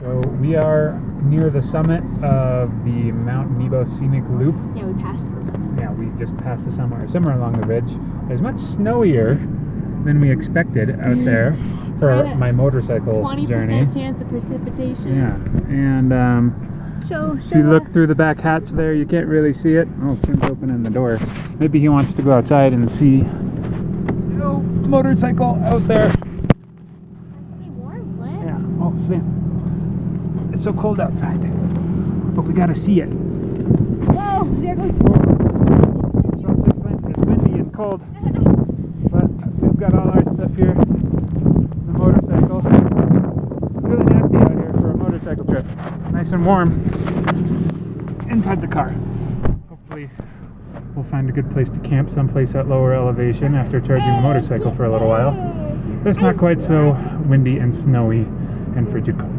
So we are near the summit of the Mount Nebo Scenic Loop. Yeah, we passed the summit. Yeah, we just passed the summit, somewhere along the ridge. It's much snowier than we expected out there for my motorcycle 20% journey. chance of precipitation. Yeah, and if you look through the back hatch there, you can't really see it. Oh, Finn's opening the door. Maybe he wants to go outside and see. Oh, motorcycle out there. It's warm, Flint. Yeah. Oh, Finn. It's so cold outside, but we gotta see it. Whoa, there goes It's windy and cold, but we've got all our stuff here. The motorcycle. It's really nasty out here for a motorcycle trip. Nice and warm inside the car. Hopefully we'll find a good place to camp someplace at lower elevation after charging the motorcycle for a little while. But it's not quite so windy and snowy and frigid cold.